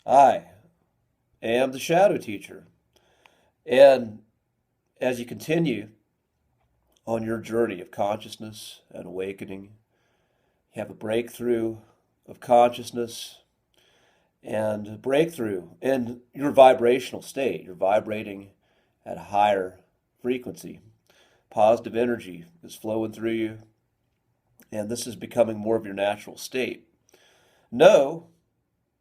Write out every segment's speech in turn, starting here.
I am the shadow teacher. And as you continue on your journey of consciousness and awakening, you have a breakthrough of consciousness and a breakthrough in your vibrational state. You're vibrating at a higher frequency. Positive energy is flowing through you, and this is becoming more of your natural state. Know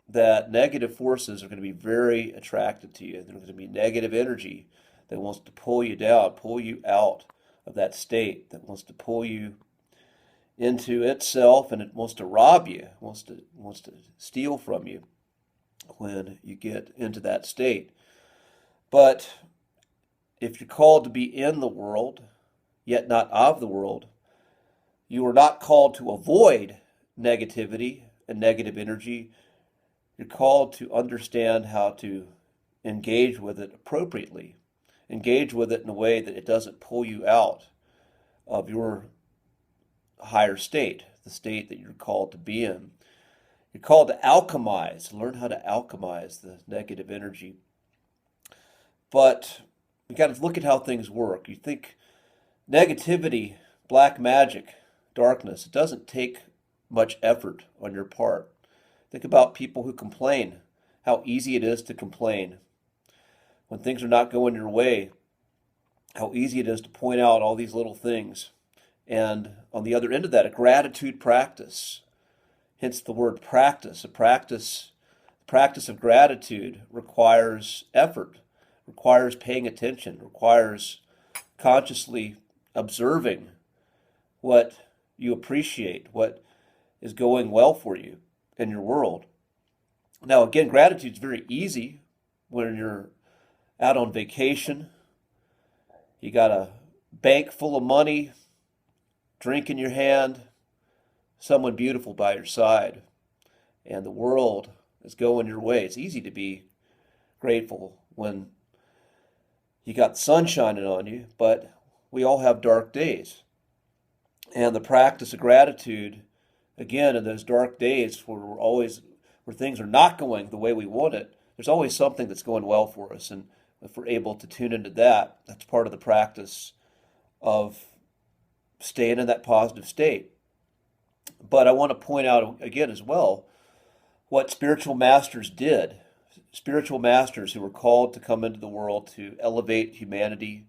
that negative forces are going to be very attracted to you. There's going to be negative energy that wants to pull you down, pull you out of that state, that wants to pull you into itself, and it wants to rob you, wants to steal from you when you get into that state. But if you're called to be in the world, yet not of the world, you are not called to avoid negativity and negative energy. You're called to understand how to engage with it appropriately. Engage with it in a way that it doesn't pull you out of your higher state, the state that you're called to be in. You're called to alchemize, learn how to alchemize the negative energy. But you got to look at how things work. You think negativity, black magic, darkness, it doesn't take much effort on your part. Think about people who complain, how easy it is to complain. When things are not going your way, how easy it is to point out all these little things. And on the other end of that, a gratitude practice, hence the word practice. Practice of gratitude requires effort, requires paying attention, requires consciously observing what you appreciate, what is going well for you in your world. Now, again, gratitude is very easy when you're out on vacation. You got a bank full of money, drink in your hand, someone beautiful by your side, and the world is going your way. It's easy to be grateful when you got the sun shining on you, but we all have dark days. And the practice of gratitude, again, in those dark days where things are not going the way we want it, there's always something that's going well for us. And if we're able to tune into that, that's part of the practice of staying in that positive state. But I want to point out again as well what spiritual masters did. Spiritual masters who were called to come into the world to elevate humanity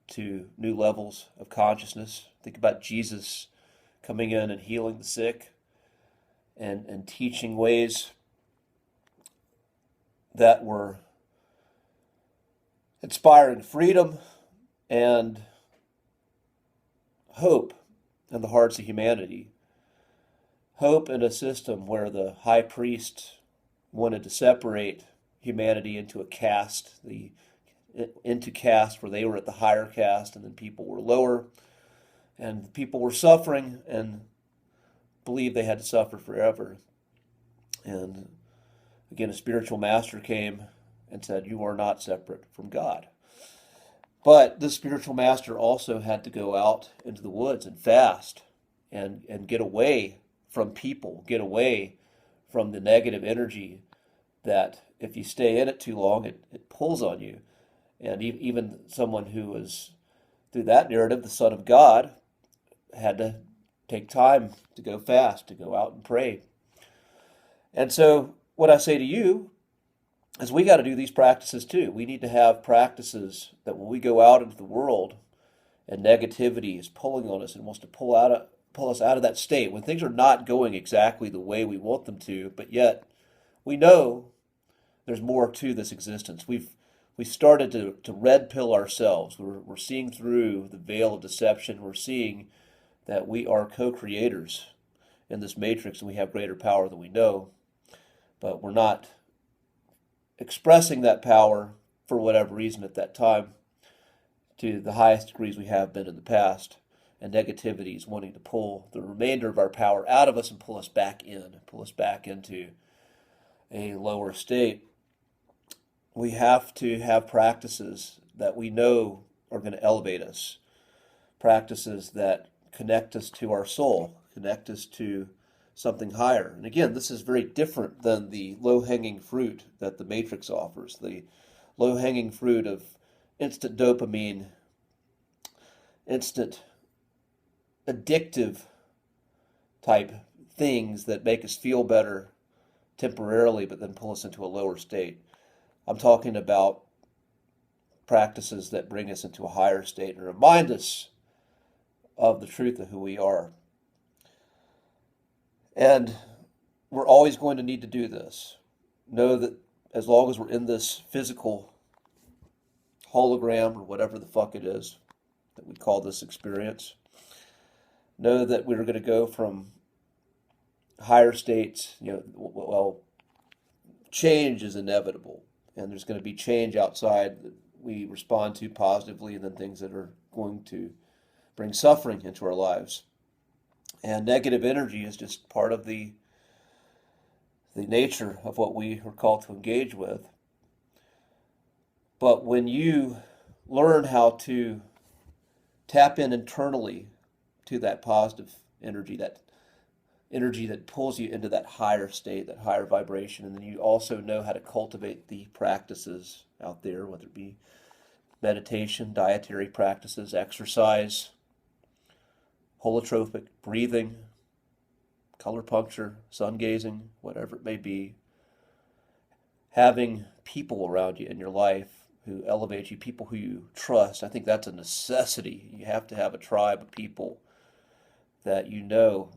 to new levels of consciousness. Think about Jesus coming in and healing the sick and teaching ways that were inspiring freedom and hope in the hearts of humanity. Hope in a system where the high priest wanted to separate humanity into a caste, into caste where they were at the higher caste and then people were lower, and people were suffering and believed they had to suffer forever. And again, a spiritual master came and said, "You are not separate from God." But this spiritual master also had to go out into the woods and fast and get away from people, get away from the negative energy that if you stay in it too long, it pulls on you. And even someone who was, through that narrative, the Son of God, had to take time to go fast, to go out and pray. And so what I say to you is we got to do these practices too. We need to have practices that when we go out into the world and negativity is pulling on us and wants to pull us out of that state, when things are not going exactly the way we want them to, but yet we know there's more to this existence. We started to red pill ourselves. We're seeing through the veil of deception. We're seeing that we are co-creators in this matrix and we have greater power than we know, but we're not expressing that power for whatever reason at that time to the highest degrees we have been in the past. And negativity is wanting to pull the remainder of our power out of us and pull us back into a lower state. We have to have practices that we know are going to elevate us, practices that connect us to our soul, connect us to something higher. And again, this is very different than the low-hanging fruit that the Matrix offers. The low-hanging fruit of instant dopamine, instant addictive type things that make us feel better temporarily, but then pull us into a lower state. I'm talking about practices that bring us into a higher state and remind us of the truth of who we are. And we're always going to need to do this. Know that as long as we're in this physical hologram or whatever the fuck it is that we call this experience, know that we're going to go from higher states, well, change is inevitable. And there's going to be change outside that we respond to positively, and then things that are going to bring suffering into our lives. And negative energy is just part of the nature of what we are called to engage with. But when you learn how to tap in internally to that positive energy, that energy that pulls you into that higher state, that higher vibration, and then you also know how to cultivate the practices out there, whether it be meditation, dietary practices, exercise, holotropic breathing, color puncture, sun gazing, whatever it may be. Having people around you in your life who elevate you, people who you trust. I think that's a necessity. You have to have a tribe of people that you know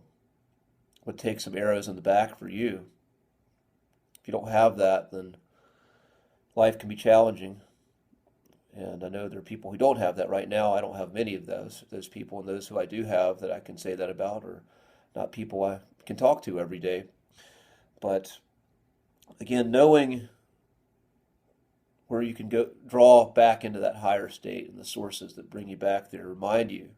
would take some arrows in the back for you. If you don't have that, then life can be challenging. And I know there are people who don't have that right now. I don't have many of those people, and those who I do have that I can say that about are not people I can talk to every day. But again, knowing where you can go, draw back into that higher state and the sources that bring you back there, remind you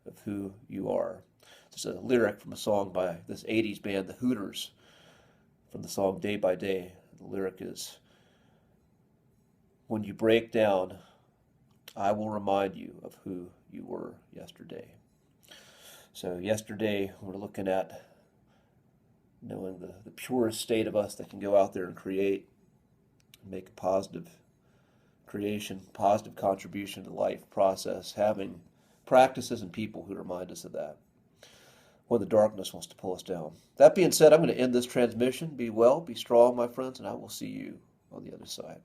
of who you are. This is a lyric from a song by this 80s band, The Hooters, from the song Day by Day. The lyric is, "When you break down, I will remind you of who you were yesterday." So yesterday, we're looking at knowing the purest state of us that can go out there and create, make a positive creation, positive contribution to the life process, having practices and people who remind us of that when the darkness wants to pull us down. That being said, I'm going to end this transmission. Be well, be strong, my friends, and I will see you on the other side.